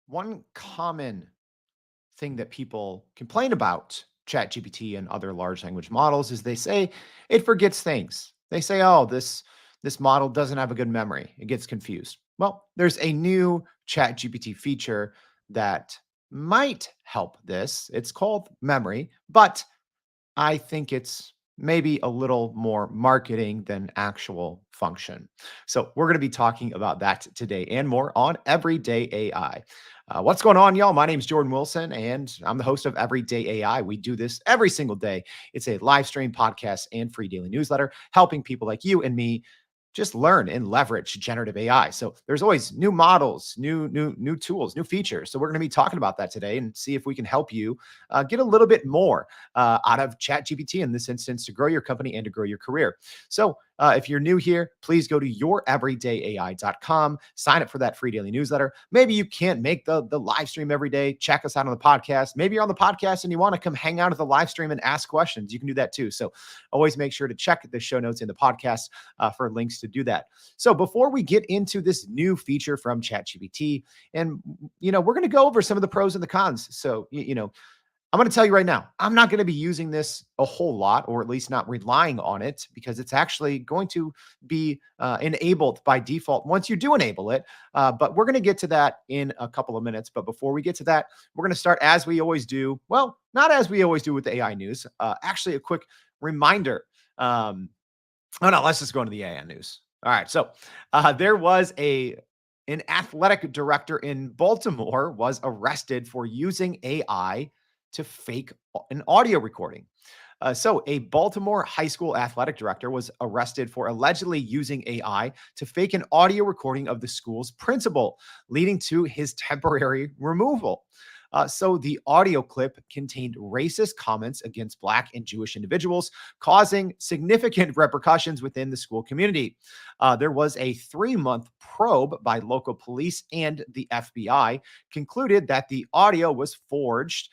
One common thing that people complain about ChatGPT and other large language models is they say it forgets things. They say, "Oh, this model doesn't have a good memory. It gets confused." Well, there's a new ChatGPT feature that might help this. It's called memory, but I think it's maybe a little more marketing than actual function. So, we're going to be talking about that today and more on Everyday AI. What's going on, y'all? My name is Jordan Wilson, and I'm the host of Everyday AI. We do this every single day. It's a live stream podcast and free daily newsletter helping people like you and me just learn and leverage generative AI. So there's always new models, new tools, new features. So we're going to be talking about that today and see if we can help you get a little bit more out of ChatGPT in this instance to grow your company and to grow your career. So if you're new here, please go to youreverydayai.com, sign up for that free daily newsletter. Maybe you can't make the live stream every day. Check us out on the podcast. Maybe you're on the podcast and you want to come hang out at the live stream and ask questions. You can do that too. So always make sure to check the show notes in the podcast for links to do that. So before we get into this new feature from ChatGPT, and we're going to go over some of the pros and the cons. So I'm going to tell you right now, I'm not going to be using this a whole lot, or at least not relying on it, because it's actually going to be enabled by default once you do enable it. But we're going to get to that in a couple of minutes. But before we get to that, we're going to start as we always do. Well, not as we always do with the AI news. Actually, a quick reminder. Oh no, let's just go into the AI news. All right. So there was an athletic director in Baltimore was arrested for using AI to fake an audio recording. So, a Baltimore high school athletic director was arrested for allegedly using AI to fake an audio recording of the school's principal, leading to his temporary removal. So, the audio clip contained racist comments against Black and Jewish individuals, causing significant repercussions within the school community. There was a 3-month probe by local police, and the FBI concluded that the audio was forged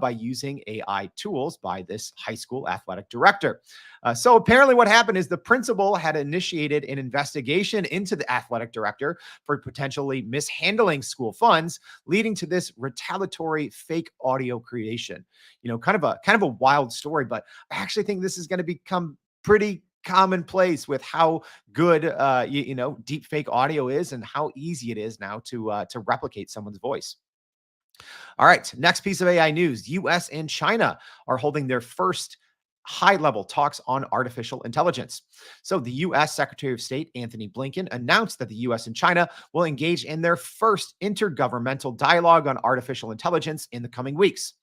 by using AI tools by this high school athletic director. So apparently, what happened is the principal had initiated an investigation into the athletic director for potentially mishandling school funds, leading to this retaliatory fake audio creation. Kind of a wild story, but I actually think this is going to become pretty commonplace with how good deep fake audio is and how easy it is now to replicate someone's voice. All right, next piece of AI news. US and China are holding their first high level talks on artificial intelligence. So, the US Secretary of State Anthony Blinken announced that the US and China will engage in their first intergovernmental dialogue on artificial intelligence in the coming weeks.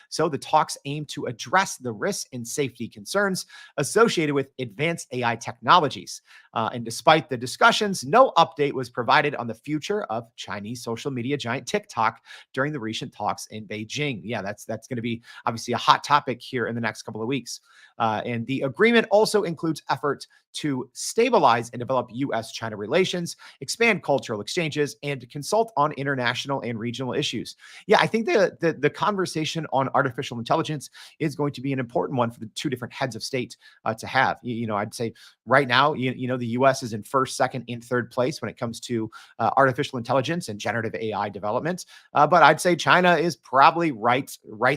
So the talks aim to address the risks and safety concerns associated with advanced AI technologies. And despite the discussions, no update was provided on the future of Chinese social media giant TikTok during the recent talks in Beijing. Yeah, that's going to be obviously a hot topic here in the next couple of weeks. And the agreement also includes efforts to stabilize and develop U.S. China relations, expand cultural exchanges, and to consult on international and regional issues. Yeah, I think the conversation on artificial intelligence is going to be an important one for the two different heads of state to have. I'd say right now, the U.S. is in first, second, and third place when it comes to artificial intelligence and generative AI development. But I'd say China is probably right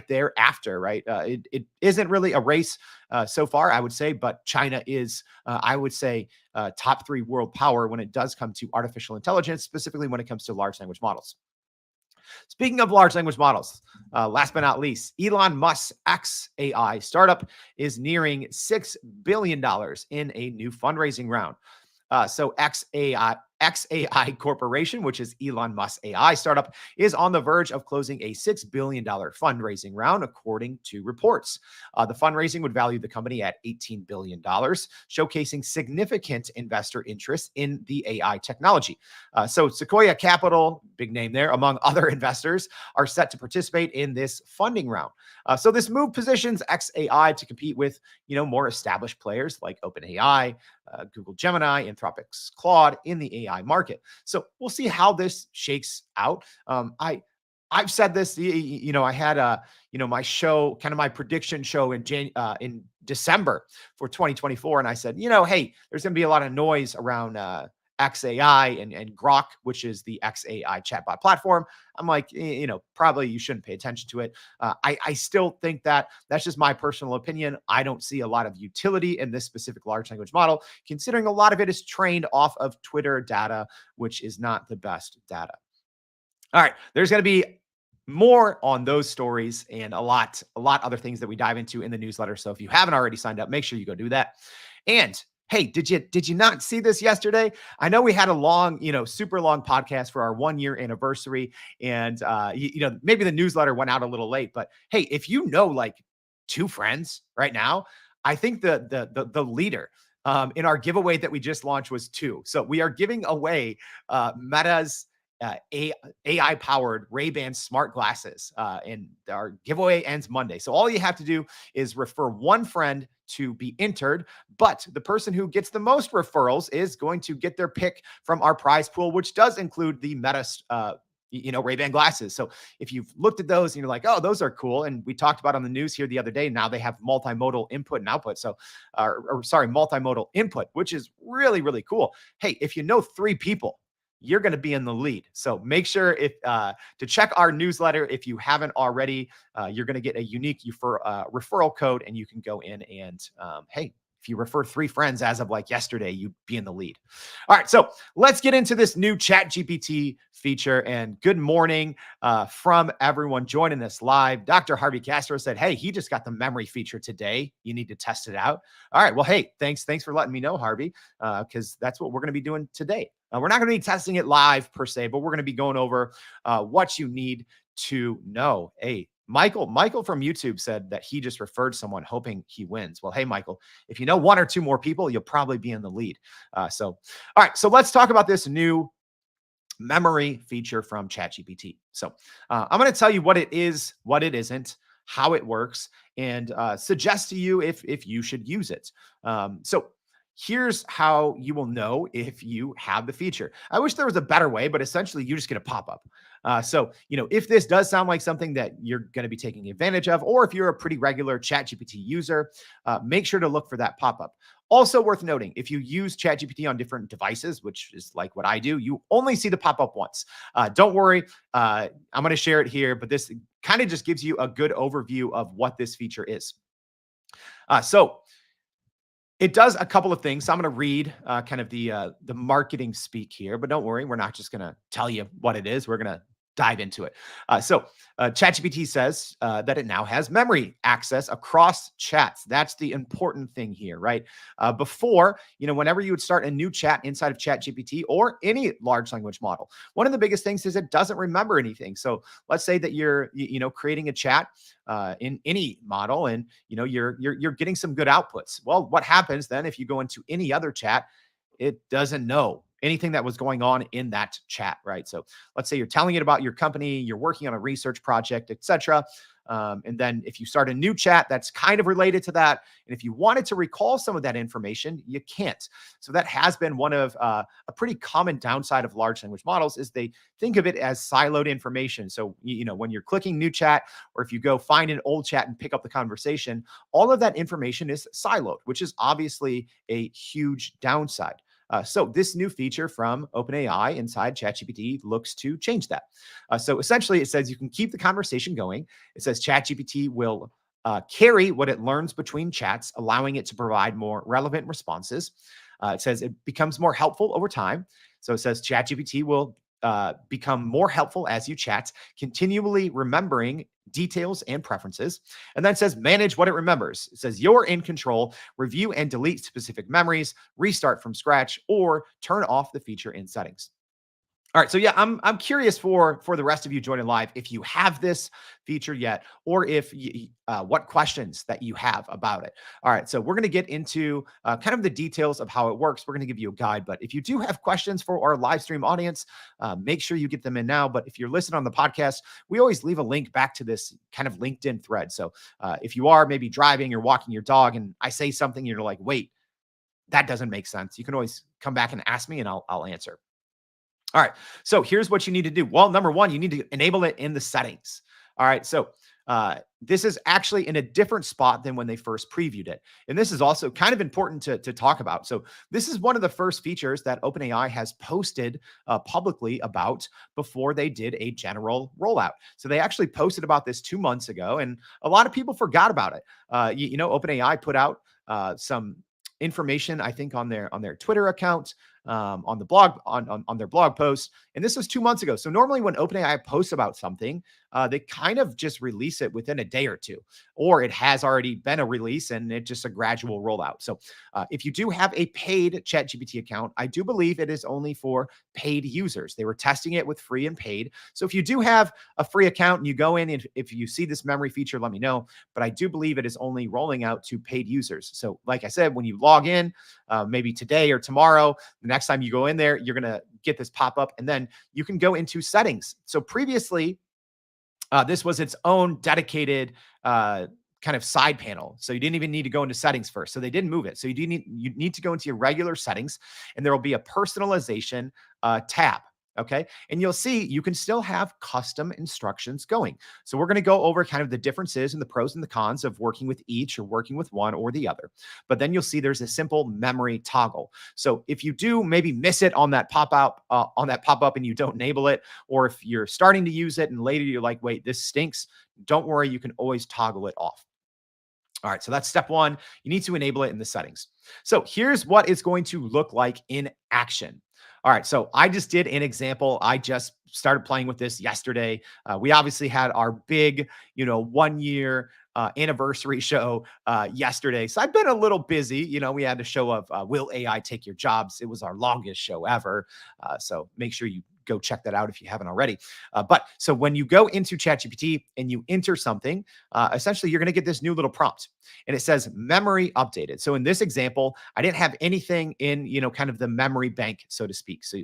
there after. Right, it isn't really a race so far, I would say, but China is, I would say, top 3 world power when it does come to artificial intelligence, specifically when it comes to large language models. Speaking of large language models, last but not least, Elon Musk's XAI startup is nearing $6 billion in a new fundraising round. So XAI Corporation, which is Elon Musk's AI startup, is on the verge of closing a $6 billion fundraising round, according to reports. The fundraising would value the company at $18 billion, showcasing significant investor interest in the AI technology. So Sequoia Capital, big name there, among other investors, are set to participate in this funding round. So this move positions XAI to compete with, more established players like OpenAI, Google Gemini, Anthropic's Claude in the AI market. So we'll see how this shakes out. I've said this, I had my show, kind of my prediction show in December for 2024, and I said, hey, there's going to be a lot of noise around XAI and Grok, which is the XAI chatbot platform. I'm like, probably you shouldn't pay attention to it. I still think that that's just my personal opinion. I don't see a lot of utility in this specific large language model, considering a lot of it is trained off of Twitter data, which is not the best data. All right, there's going to be more on those stories and a lot other things that we dive into in the newsletter. So if you haven't already signed up, make sure you go do that. And hey, did you not see this yesterday? I know we had a long, super long podcast for our 1 year anniversary, and maybe the newsletter went out a little late. But hey, if you know like two friends right now, I think the leader in our giveaway that we just launched was two. So we are giving away Meta's AI powered Ray-Ban smart glasses. And our giveaway ends Monday. So all you have to do is refer one friend to be entered, but the person who gets the most referrals is going to get their pick from our prize pool, which does include the Meta Ray-Ban glasses. So if you've looked at those and you're like, oh, those are cool. And we talked about on the news here the other day, now they have multimodal input and output. So, multimodal input, which is really, really cool. Hey, if you know three people, you're going to be in the lead. So make sure to check our newsletter. If you haven't already, you're going to get a unique referral code, and you can go in and, hey, if you refer three friends as of like yesterday, you'd be in the lead. All right, so let's get into this new ChatGPT feature. And good morning from everyone joining us live. Dr. Harvey Castro said, hey, he just got the memory feature today. You need to test it out. All right, well, hey, thanks for letting me know, Harvey, because that's what we're going to be doing today. We're not going to be testing it live per se, but we're going to be going over what you need to know. Hey, Michael from YouTube said that he just referred someone hoping he wins. Well, hey, Michael, if you know one or two more people, you'll probably be in the lead. All right, so let's talk about this new memory feature from ChatGPT. So I'm going to tell you what it is, what it isn't, how it works, and suggest to you if you should use it. So here's how you will know if you have the feature. I wish there was a better way, but essentially you just get a pop-up. If this does sound like something that you're going to be taking advantage of, or if you're a pretty regular ChatGPT user, make sure to look for that pop-up. Also worth noting, if you use ChatGPT on different devices, which is like what I do, you only see the pop-up once. Don't worry. I'm going to share it here, but this kind of just gives you a good overview of what this feature is. So it does a couple of things. So I'm going to read kind of the marketing speak here, but don't worry, we're not just going to tell you what it is. We're going to dive into it. ChatGPT says that it now has memory access across chats. That's the important thing here, right? Before, whenever you would start a new chat inside of ChatGPT or any large language model, one of the biggest things is it doesn't remember anything. So let's say that you're, creating a chat in any model, and you're getting some good outputs. Well, what happens then if you go into any other chat? It doesn't know anything that was going on in that chat, right? So let's say you're telling it about your company, you're working on a research project, etc. And then if you start a new chat that's kind of related to that, and if you wanted to recall some of that information, you can't. So that has been one of a pretty common downside of large language models, is they think of it as siloed information. So, when you're clicking new chat, or if you go find an old chat and pick up the conversation, all of that information is siloed, which is obviously a huge downside. So this new feature from OpenAI inside ChatGPT looks to change that. So essentially, it says you can keep the conversation going. It says ChatGPT will carry what it learns between chats, allowing it to provide more relevant responses. It says it becomes more helpful over time. So it says ChatGPT will become more helpful as you chat, continually remembering details and preferences. And then it says manage what it remembers. It says you're in control, review and delete specific memories, restart from scratch, or turn off the feature in settings. All right, so yeah, I'm curious for the rest of you joining live, if you have this feature yet, or if what questions that you have about it. All right, so we're going to get into kind of the details of how it works. We're going to give you a guide, but if you do have questions for our live stream audience, make sure you get them in now. But if you're listening on the podcast, we always leave a link back to this kind of LinkedIn thread. So if you are maybe driving or walking your dog, and I say something, you're like, wait, that doesn't make sense, you can always come back and ask me, and I'll answer. All right, so here's what you need to do. Well, number one, you need to enable it in the settings. All right, so This is actually in a different spot than when they first previewed it. And this is also kind of important to talk about. So, this is one of the first features that OpenAI has posted publicly about before they did a general rollout. So, they actually posted about this 2 months ago, and a lot of people forgot about it. OpenAI put out some information, I think, on their Twitter account, on the blog, on their blog post, and this was 2 months ago. So normally when OpenAI posts about something, they kind of just release it within a day or two, or it has already been a release and it's just a gradual rollout. So if you do have a paid ChatGPT account, I do believe it is only for paid users. They were testing it with free and paid. So if you do have a free account and you go in, and if you see this memory feature, let me know. But I do believe it is only rolling out to paid users. So like I said, when you log in, maybe today or tomorrow, the next time you go in there, you're going to get this pop up, and then you can go into settings. So previously, this was its own dedicated kind of side panel. So you didn't even need to go into settings first. So they didn't move it. So you need to go into your regular settings, and there will be a personalization tab. Okay. And you'll see you can still have custom instructions going. So we're going to go over kind of the differences and the pros and the cons of working with each or working with one or the other. But then you'll see there's a simple memory toggle. So if you do maybe miss it on that pop-up, and you don't enable it, or if you're starting to use it and later you're like, wait, this stinks, don't worry, you can always toggle it off. All right, so that's step one. You need to enable it in the settings. So here's what it's going to look like in action. All right, so I just did an example. I just started playing with this yesterday. We obviously had our big, 1 year anniversary show yesterday. So I've been a little busy. We had a show of Will AI Take Your Jobs? It was our longest show ever. So make sure you go check that out if you haven't already. But so when you go into ChatGPT and you enter something, essentially you're going to get this new little prompt, and it says memory updated. So in this example, I didn't have anything in, kind of the memory bank, so to speak. So,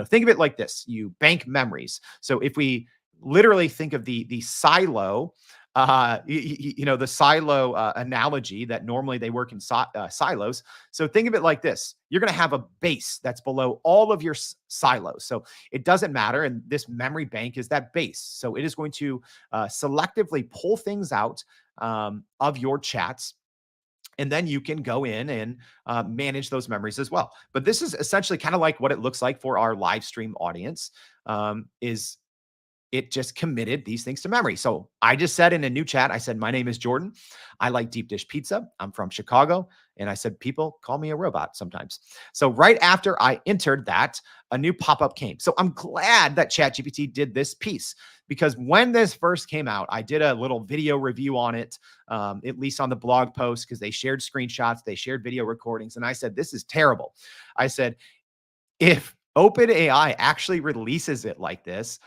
think of it like this: you bank memories. So if we literally think of the silo, the silo analogy that normally they work in silos. So think of it like this: you're going to have a base that's below all of your silos. So it doesn't matter. And this memory bank is that base. So it is going to selectively pull things out of your chats. And then you can go in and manage those memories as well. But this is essentially kind of like what it looks like for our live stream audience. Is it just committed these things to memory. So I just said in a new chat, I said, my name is Jordan. I like deep dish pizza. I'm from Chicago. And I said, people call me a robot sometimes. So right after I entered that, a new pop-up came. So I'm glad that ChatGPT did this piece, because when this first came out, I did a little video review on it, at least on the blog post, because they shared screenshots, they shared video recordings. And I said, this is terrible. I said, if OpenAI actually releases it like this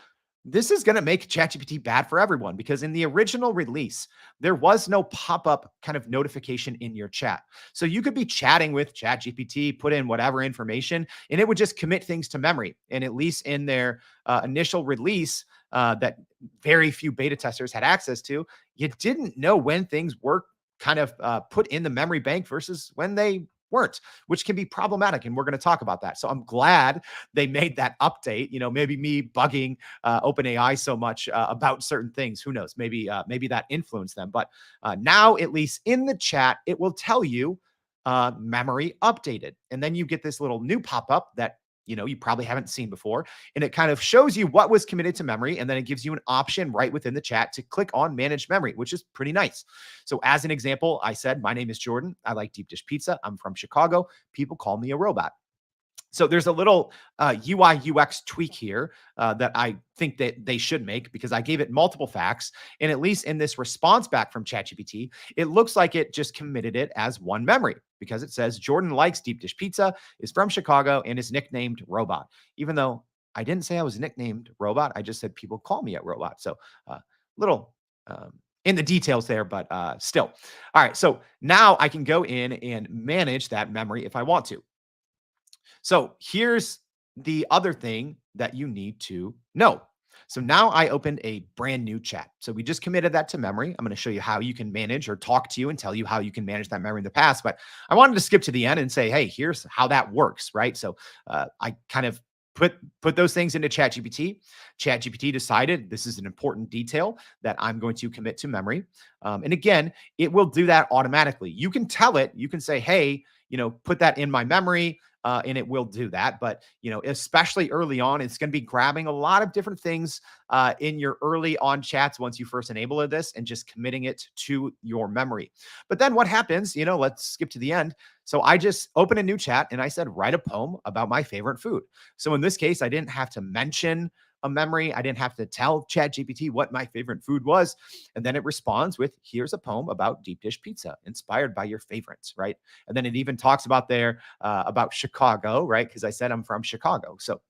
is going to make ChatGPT bad for everyone, because in the original release, there was no pop-up kind of notification in your chat. So you could be chatting with ChatGPT, put in whatever information, and it would just commit things to memory. And at least in their initial release that very few beta testers had access to, you didn't know when things were kind of put in the memory bank versus when they weren't, which can be problematic. And we're going to talk about that. So I'm glad they made that update. Maybe me bugging OpenAI so much about certain things, who knows? Maybe that influenced them. But now, at least in the chat, it will tell you memory updated, and then you get this little new pop up that you probably haven't seen before, and it kind of shows you what was committed to memory, and then it gives you an option right within the chat to click on manage memory, which is pretty nice. So as an example, I said, my name is Jordan. I like deep dish pizza. I'm from Chicago. People call me a robot. So there's a little UI UX tweak here that I think that they should make, because I gave it multiple facts. And at least in this response back from ChatGPT, it looks like it just committed it as one memory, because it says Jordan likes deep dish pizza, is from Chicago, and is nicknamed Robot. Even though I didn't say I was nicknamed Robot, I just said people call me a robot. So little in the details there, but still. All right. So now I can go in and manage that memory if I want to. So here's the other thing that you need to know. So now I opened a brand new chat. So we just committed that to memory. I'm going to show you how you can manage, or talk to you and tell you how you can manage that memory in the past. But I wanted to skip to the end and say, hey, here's how that works, right? So I kind of put those things into ChatGPT. ChatGPT decided this is an important detail that I'm going to commit to memory. And again, it will do that automatically. You can tell it, you can say, hey, put that in my memory. And it will do that. But, especially early on, it's going to be grabbing a lot of different things in your early on chats once you first enable this and just committing it to your memory. But then what happens, let's skip to the end. So I just opened a new chat and I said, write a poem about my favorite food. So in this case, I didn't have to mention a memory. I didn't have to tell ChatGPT what my favorite food was. And then it responds with, here's a poem about deep dish pizza inspired by your favorites, right? And then it even talks about about Chicago, right? Because I said I'm from Chicago. So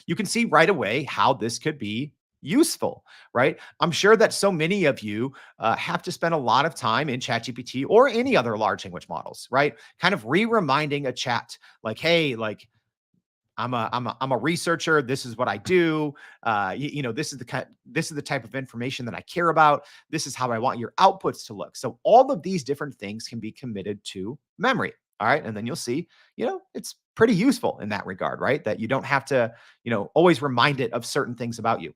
you can see right away how this could be useful, right? I'm sure that so many of you have to spend a lot of time in ChatGPT or any other large language models, right? Kind of reminding a chat like, hey, like, I'm a researcher. This is what I do. This is the type of information that I care about. This is how I want your outputs to look. So all of these different things can be committed to memory. All right. And then you'll see, it's pretty useful in that regard, right? That you don't have to, always remind it of certain things about you.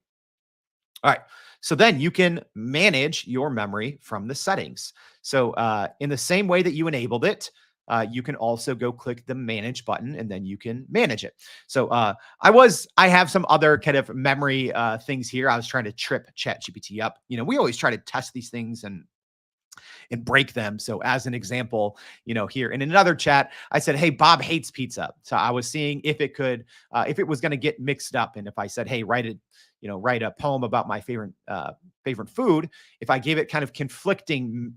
All right. So then you can manage your memory from the settings. So in the same way that you enabled it, you can also go click the manage button and then you can manage it. So I have some other kind of memory things here. I was trying to trip ChatGPT up. We always try to test these things and break them. So as an example, here in another chat, I said, hey, Bob hates pizza. So I was seeing if if it was going to get mixed up. And if I said, hey, write a poem about my favorite food, if I gave it kind of conflicting,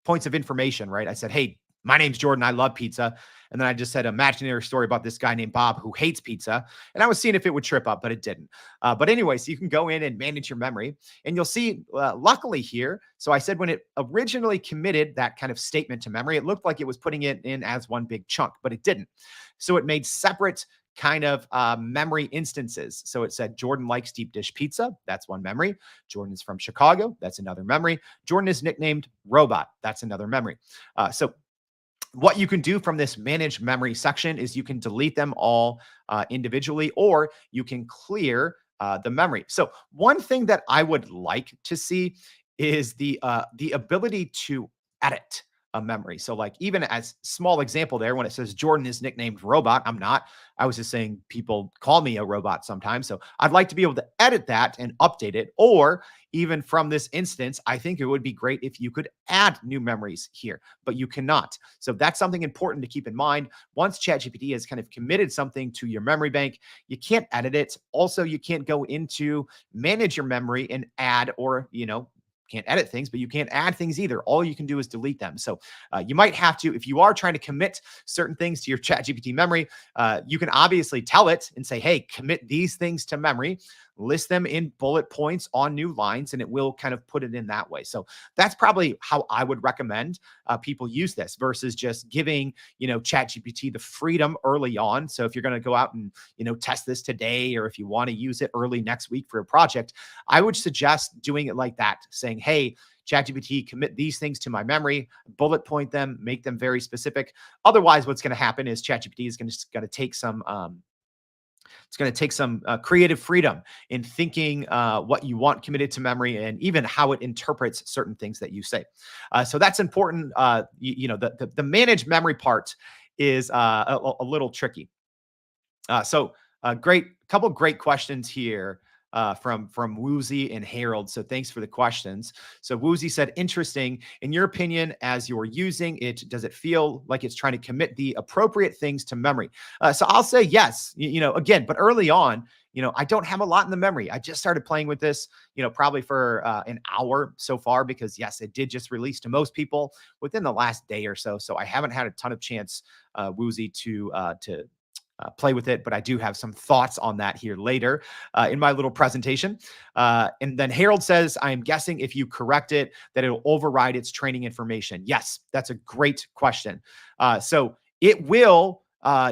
points of information, right? I said, hey, my name's Jordan. I love pizza. And then I just said an imaginary story about this guy named Bob who hates pizza. And I was seeing if it would trip up, but it didn't. But anyway, so you can go in and manage your memory. And you'll see, luckily here, so I said when it originally committed that kind of statement to memory, it looked like it was putting it in as one big chunk, but it didn't. So it made separate kind of memory instances. So it said Jordan likes deep dish pizza. That's one memory. Jordan is from Chicago. That's another memory. Jordan is nicknamed Robot. That's another memory. So what you can do from this manage memory section is you can delete them all individually, or you can clear the memory. So one thing that I would like to see is the ability to edit a memory. So like even as small example there, when it says Jordan is nicknamed Robot, I'm not. I was just saying people call me a robot sometimes. So I'd like to be able to edit that and update it. Or even from this instance, I think it would be great if you could add new memories here, but you cannot. So that's something important to keep in mind. Once ChatGPT has kind of committed something to your memory bank, you can't edit it. Also, you can't go into manage your memory and add, or, can't edit things, but you can't add things either. All you can do is delete them. So you might have to, if you are trying to commit certain things to your ChatGPT memory, you can obviously tell it and say, hey, commit these things to memory, list them in bullet points on new lines, and it will kind of put it in that way. So that's probably how I would recommend people use this versus just giving, ChatGPT the freedom early on. So if you're going to go out and, test this today, or if you want to use it early next week for a project, I would suggest doing it like that, saying, hey, ChatGPT, commit these things to my memory, bullet point them, make them very specific. Otherwise, what's going to happen is ChatGPT is going to take some creative freedom in thinking what you want committed to memory and even how it interprets certain things that you say. So that's important. The managed memory part is a little tricky. Couple great questions here from Woozy and Harold. So thanks for the questions. So Woozy said, interesting. In your opinion, as you're using it, does it feel like it's trying to commit the appropriate things to memory? So I'll say yes, again, but early on, I don't have a lot in the memory. I just started playing with this, probably for an hour so far, because yes, it did just release to most people within the last day or so. So I haven't had a ton of chance, Woozy, to play with it, but I do have some thoughts on that here later in my little presentation. And then Harold says, I am guessing if you correct it, that it'll override its training information. Yes, that's a great question. So it will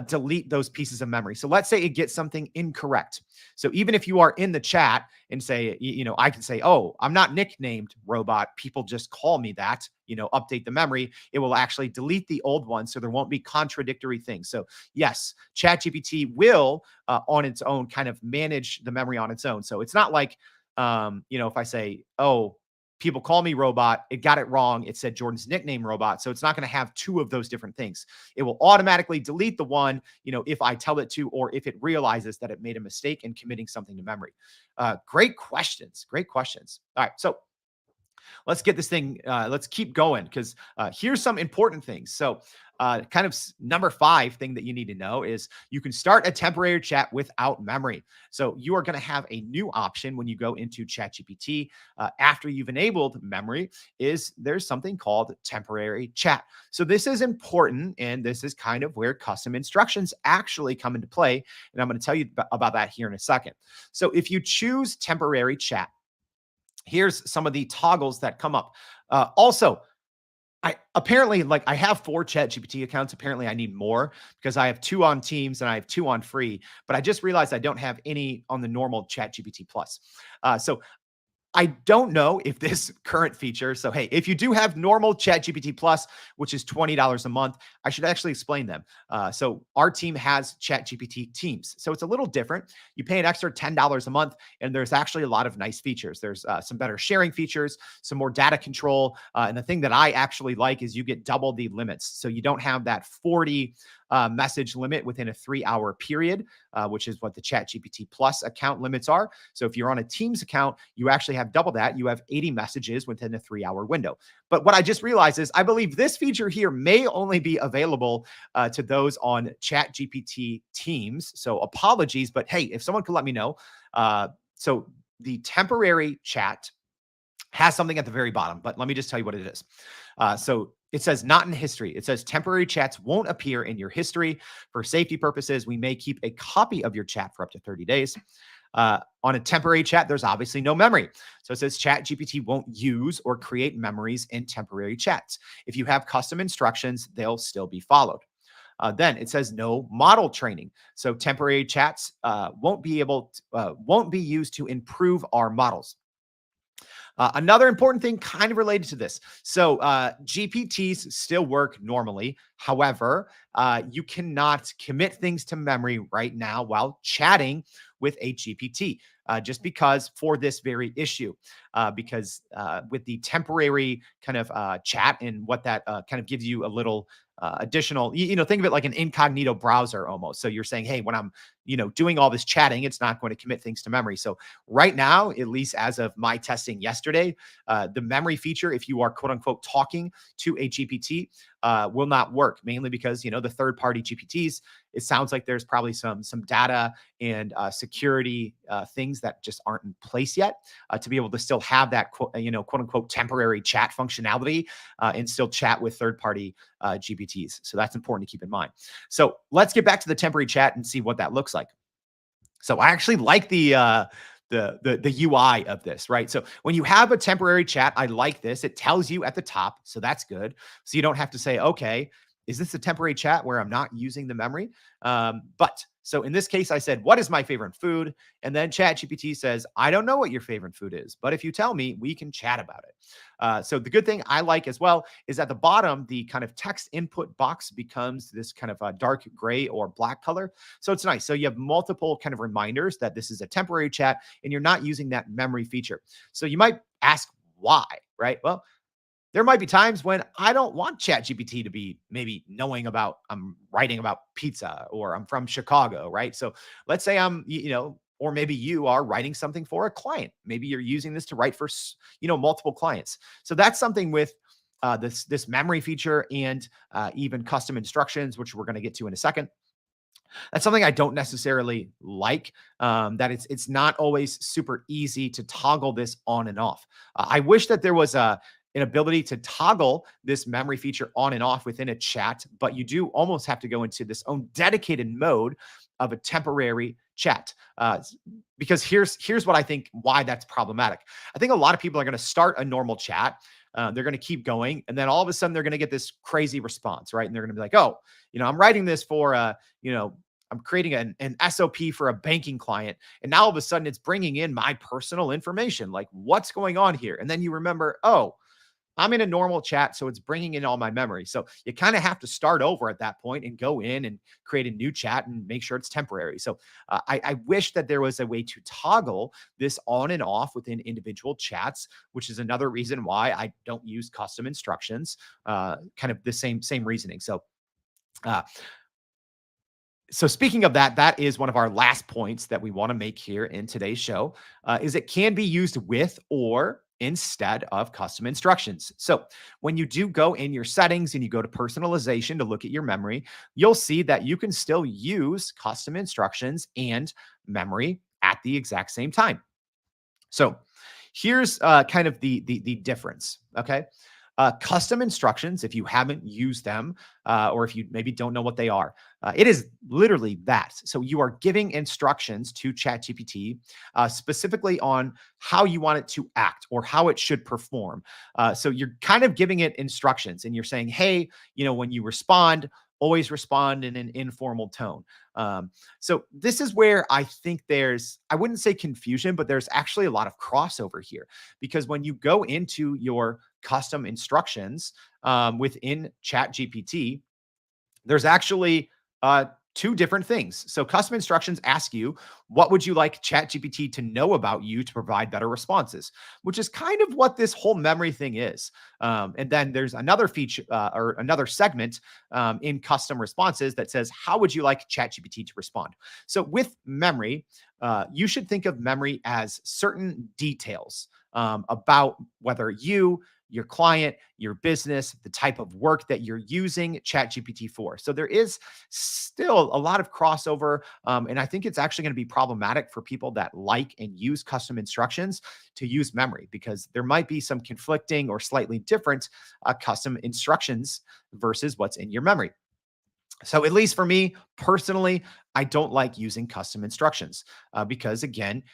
delete those pieces of memory. So let's say it gets something incorrect. So even if you are in the chat and say, I can say, oh, I'm not nicknamed robot. People just call me that, update the memory. It will actually delete the old one. So there won't be contradictory things. So yes, ChatGPT will on its own kind of manage the memory on its own. So it's not like, if I say, oh, people call me robot, it got it wrong. It said Jordan's nickname robot. So it's not going to have two of those different things. It will automatically delete the one, if I tell it to, or if it realizes that it made a mistake in committing something to memory. Great questions. Great questions. All right. So let's get this thing, let's keep going because here's some important things. So, kind of number 5 thing that you need to know is you can start a temporary chat without memory. So you are going to have a new option when you go into ChatGPT after you've enabled memory. Is there's something called temporary chat. So this is important, and this is kind of where custom instructions actually come into play. And I'm going to tell you about that here in a second. So if you choose temporary chat, here's some of the toggles that come up. Also, I apparently like I have 4 ChatGPT accounts. Apparently, I need more because I have 2 on Teams and I have 2 on free. But I just realized I don't have any on the normal ChatGPT Plus. So I don't know if this current feature. So, hey, if you do have normal ChatGPT Plus, which is $20 a month, I should actually explain them. So, our team has ChatGPT Teams. So, it's a little different. You pay an extra $10 a month, and there's actually a lot of nice features. There's some better sharing features, some more data control. And the thing that I actually like is you get double the limits. So, you don't have that 40 message limit within a 3-hour period, which is what the ChatGPT Plus account limits are. So if you're on a Teams account, you actually have double that. You have 80 messages within a 3-hour window. But what I just realized is I believe this feature here may only be available to those on ChatGPT Teams. So apologies, but hey, if someone could let me know. So the temporary chat has something at the very bottom, but let me just tell you what it is. So it says not in history. It says temporary chats won't appear in your history. For safety purposes, we may keep a copy of your chat for up to 30 days. On a temporary chat, there's obviously no memory. So it says ChatGPT won't use or create memories in temporary chats. If you have custom instructions, they'll still be followed. Then it says no model training. So temporary chats won't be used to improve our models. Another important thing kind of related to this. So GPTs still work normally. However, you cannot commit things to memory right now while chatting with a GPT, just because for this very issue, because with the temporary kind of chat and what that kind of gives you a little additional, think of it like an incognito browser almost. So you're saying, hey, when I'm, doing all this chatting, it's not going to commit things to memory. So right now, at least as of my testing yesterday, the memory feature, if you are quote unquote talking to a GPT, will not work, mainly because the third party GPTs, it sounds like there's probably some data and security things that just aren't in place yet to be able to still have that quote unquote temporary chat functionality and still chat with third party GPTs. So that's important to keep in mind. So let's get back to the temporary chat and see what that looks like. So I actually like the UI of this, right? So when you have a temporary chat, I like this. It tells you at the top, so that's good. So you don't have to say, okay, is this a temporary chat where I'm not using the memory? But so in this case, I said, what is my favorite food? And then ChatGPT says, I don't know what your favorite food is, but if you tell me, we can chat about it. So the good thing I like as well is at the bottom, the kind of text input box becomes this kind of a dark gray or black color. So it's nice. So you have multiple kind of reminders that this is a temporary chat and you're not using that memory feature. So you might ask why, right? Well, there might be times when I don't want ChatGPT to be maybe knowing about I'm writing about pizza or I'm from Chicago, right? So let's say I'm, or maybe you are writing something for a client. Maybe you're using this to write for, multiple clients. So that's something with this memory feature and even custom instructions, which we're going to get to in a second. That's something I don't necessarily like. That it's not always super easy to toggle this on and off. I wish that there was an ability to toggle this memory feature on and off within a chat, but you do almost have to go into this own dedicated mode of a temporary chat. Because here's what I think why that's problematic. I think a lot of people are going to start a normal chat. They're going to keep going. And then all of a sudden, they're going to get this crazy response, right? And they're going to be like, oh, I'm writing this for, I'm creating an SOP for a banking client. And now all of a sudden, it's bringing in my personal information. Like, what's going on here? And then you remember, oh, I'm in a normal chat, so it's bringing in all my memory. So you kind of have to start over at that point and go in and create a new chat and make sure it's temporary. So I wish that there was a way to toggle this on and off within individual chats, which is another reason why I don't use custom instructions. Kind of the same reasoning. Uh, so speaking of that, that is one of our last points that we want to make here in today's show, is it can be used with or instead of custom instructions. So when you do go in your settings and you go to personalization to look at your memory, you'll see that you can still use custom instructions and memory at the exact same time. So here's kind of the difference. Okay. Custom instructions, if you haven't used them, or if you maybe don't know what they are, it is literally that. So you are giving instructions to ChatGPT specifically on how you want it to act or how it should perform. So you're kind of giving it instructions and you're saying, hey, when you respond, always respond in an informal tone. So this is where I think I wouldn't say confusion, but there's actually a lot of crossover here because when you go into your custom instructions within ChatGPT, there's actually two different things. So custom instructions ask you, what would you like ChatGPT to know about you to provide better responses, which is kind of what this whole memory thing is. And then there's another feature or another segment in custom responses that says, how would you like ChatGPT to respond? So with memory, you should think of memory as certain details about whether your client, your business, the type of work that you're using ChatGPT for. So there is still a lot of crossover. And I think it's actually going to be problematic for people that like and use custom instructions to use memory because there might be some conflicting or slightly different custom instructions versus what's in your memory. So at least for me personally, I don't like using custom instructions because again,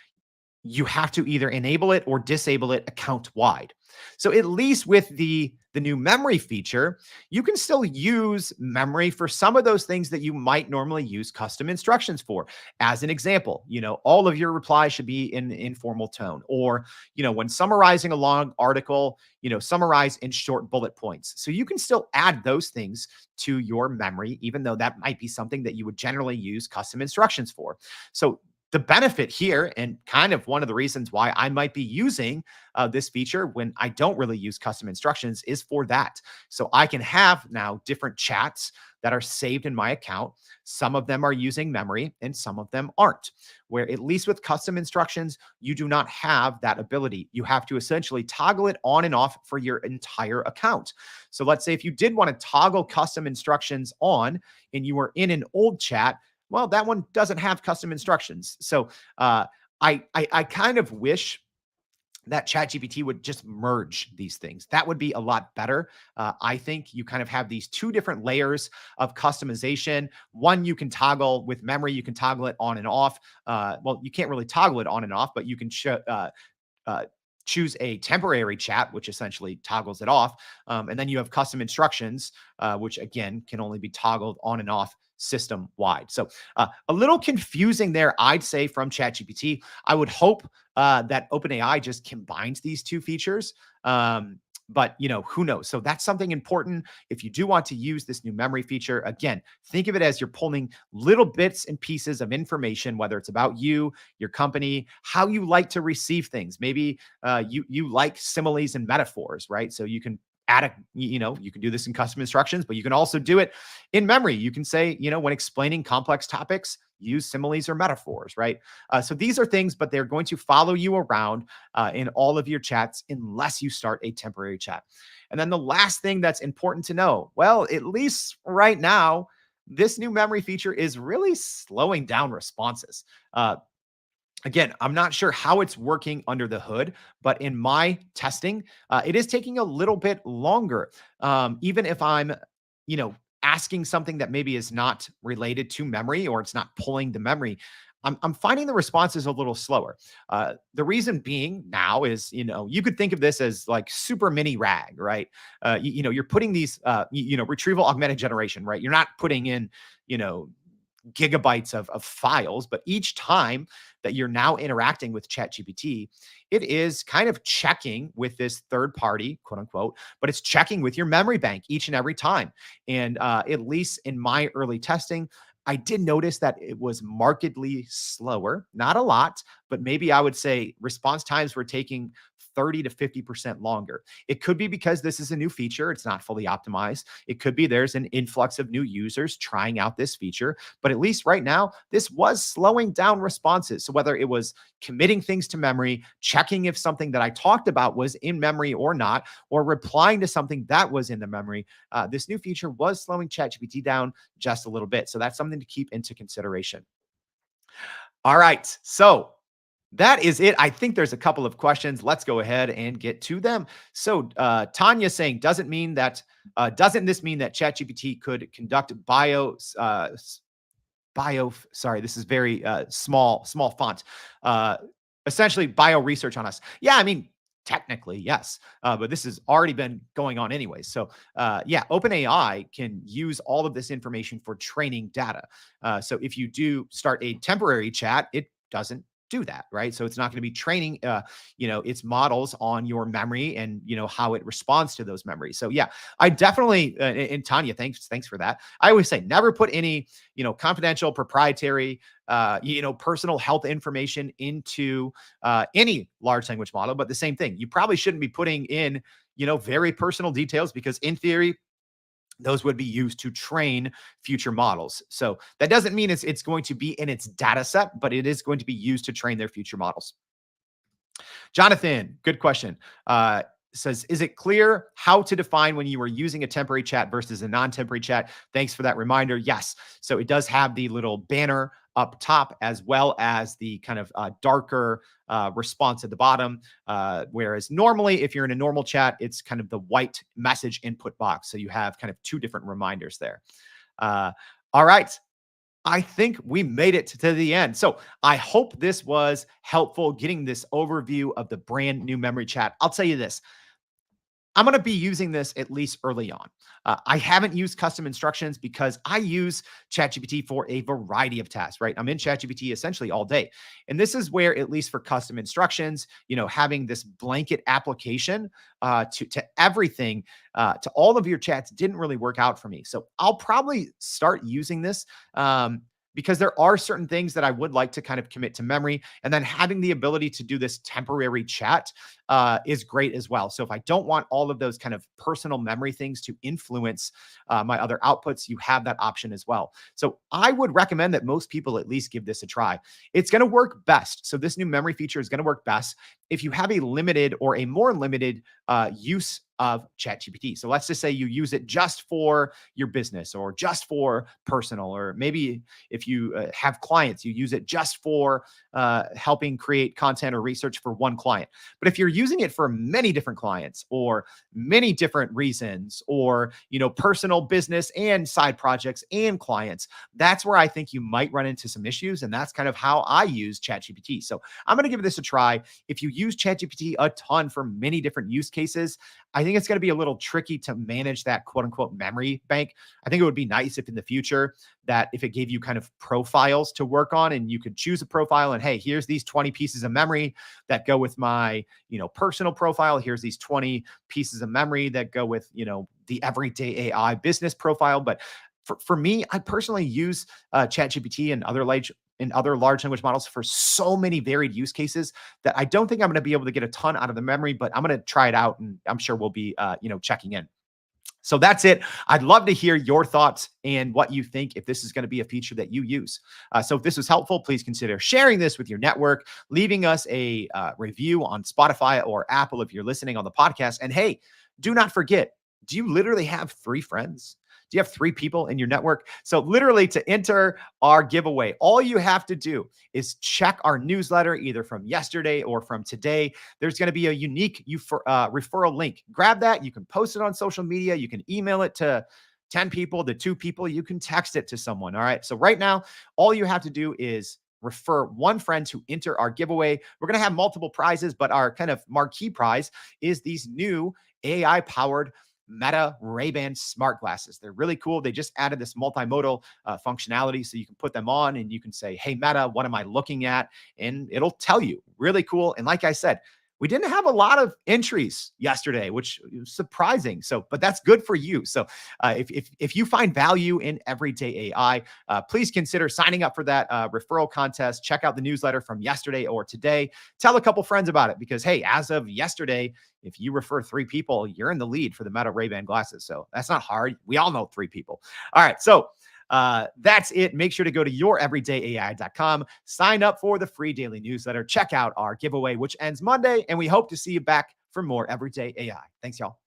you have to either enable it or disable it account wide. So at least with the new memory feature, you can still use memory for some of those things that you might normally use custom instructions for. As an example, all of your replies should be in informal tone, or, when summarizing a long article, summarize in short bullet points. So you can still add those things to your memory, even though that might be something that you would generally use custom instructions for. So the benefit here, and kind of one of the reasons why I might be using this feature when I don't really use custom instructions, is for that. So I can have now different chats that are saved in my account. Some of them are using memory and some of them aren't. Where at least with custom instructions, you do not have that ability. You have to essentially toggle it on and off for your entire account. So let's say if you did want to toggle custom instructions on and you were in an old chat, well, that one doesn't have custom instructions. So I kind of wish that ChatGPT would just merge these things. That would be a lot better. I think you kind of have these two different layers of customization. One, you can toggle with memory, you can toggle it on and off. Well, you can't really toggle it on and off, but you can uh, choose a temporary chat, which essentially toggles it off. And then you have custom instructions, which again can only be toggled on and off system wide. So a little confusing there, I'd say, from ChatGPT. I would hope that OpenAI just combines these two features. But who knows? So that's something important. If you do want to use this new memory feature, again, think of it as you're pulling little bits and pieces of information, whether it's about you, your company, how you like to receive things. Maybe you like similes and metaphors, right? So you can you can do this in custom instructions, but you can also do it in memory. You can say, when explaining complex topics, use similes or metaphors, right? So these are things, but they're going to follow you around in all of your chats unless you start a temporary chat. And then the last thing that's important to know, well, at least right now, this new memory feature is really slowing down responses. Again, I'm not sure how it's working under the hood, but in my testing, it is taking a little bit longer. Even if I'm, asking something that maybe is not related to memory or it's not pulling the memory, I'm finding the responses a little slower. The reason being now is, you could think of this as like super mini RAG, right? You're putting these, retrieval augmented generation, right? You're not putting in, you know, gigabytes of files, but each time that you're now interacting with ChatGPT, it is kind of checking with this third party, quote unquote, but it's checking with your memory bank each and every time. And at least in my early testing, I did notice that it was markedly slower, not a lot, but maybe I would say response times were taking 30 to 50% longer. It could be because this is a new feature, it's not fully optimized. It could be there's an influx of new users trying out this feature, but at least right now, this was slowing down responses. So whether it was committing things to memory, checking if something that I talked about was in memory or not, or replying to something that was in the memory, this new feature was slowing ChatGPT down just a little bit. So that's something to keep into consideration. All right. So that is it. I think there's a couple of questions. Let's go ahead and get to them. So Tanya saying, doesn't this mean that ChatGPT could conduct sorry, this is very small font, uh essentially bio research on us? Yeah, I mean, technically yes, but this has already been going on anyway. So yeah, OpenAI can use all of this information for training data. So if you do start a temporary chat, it doesn't do that, right? So it's not going to be training its models on your memory and how it responds to those memories. So yeah, I definitely and Tanya, thanks for that. I always say never put any confidential, proprietary, personal health information into any large language model. But the same thing, you probably shouldn't be putting in, very personal details, because in theory, those would be used to train future models. So that doesn't mean it's going to be in its data set, but it is going to be used to train their future models. Jonathan, good question. Says, is it clear how to define when you are using a temporary chat versus a non-temporary chat? Thanks for that reminder. Yes. So it does have the little banner up top, as well as the kind of darker response at the bottom. Whereas normally, if you're in a normal chat, it's kind of the white message input box. So you have kind of two different reminders there. All right. I think we made it to the end. So I hope this was helpful getting this overview of the brand new memory chat. I'll tell you this, I'm going to be using this at least early on. I haven't used custom instructions because I use ChatGPT for a variety of tasks, right? I'm in ChatGPT essentially all day. And this is where, at least for custom instructions, having this blanket application to everything, to all of your chats didn't really work out for me. So I'll probably start using this. Because there are certain things that I would like to kind of commit to memory. And then having the ability to do this temporary chat is great as well. So if I don't want all of those kind of personal memory things to influence my other outputs, you have that option as well. So I would recommend that most people at least give this a try. It's going to work best. So this new memory feature is going to work best if you have a limited or a more limited use of ChatGPT. So let's just say you use it just for your business or just for personal, or maybe if you have clients, you use it just for helping create content or research for one client. But if you're using it for many different clients or many different reasons, or personal, business, and side projects and clients, that's where I think you might run into some issues. And that's kind of how I use ChatGPT. So I'm going to give this a try. If you use ChatGPT a ton for many different use cases, I think it's going to be a little tricky to manage that quote unquote memory bank. I think it would be nice if in the future that if it gave you kind of profiles to work on, and you could choose a profile and, hey, here's these 20 pieces of memory that go with my, personal profile. Here's these 20 pieces of memory that go with, the everyday AI business profile. But for me, I personally use ChatGPT and other large language models for so many varied use cases that I don't think I'm going to be able to get a ton out of the memory, but I'm going to try it out, and I'm sure we'll be, checking in. So that's it. I'd love to hear your thoughts and what you think, if this is going to be a feature that you use. So if this was helpful, please consider sharing this with your network, leaving us a review on Spotify or Apple if you're listening on the podcast. And hey, do not forget, do you literally have 3 friends? Do you have 3 people in your network? So literally, to enter our giveaway, all you have to do is check our newsletter either from yesterday or from today. There's going to be a unique referral link. Grab that. You can post it on social media. You can email it to 10 people, to 2 people. You can text it to someone. All right. So right now, all you have to do is refer one friend to enter our giveaway. We're going to have multiple prizes, but our kind of marquee prize is these new AI powered Meta Ray-Ban smart glasses. They're really cool. They just added this multimodal functionality so you can put them on and you can say, hey, Meta, what am I looking at? And it'll tell you. Really cool. And like I said, we didn't have a lot of entries yesterday, which is surprising. So, but that's good for you. So, if you find value in everyday AI, please consider signing up for that referral contest. Check out the newsletter from yesterday or today. Tell a couple friends about it because, hey, as of yesterday, if you refer 3 people, you're in the lead for the Meta Ray-Ban glasses. So that's not hard. We all know 3 people. All right. So that's it. Make sure to go to youreverydayai.com, sign up for the free daily newsletter, check out our giveaway, which ends Monday, and we hope to see you back for more Everyday AI. Thanks, y'all.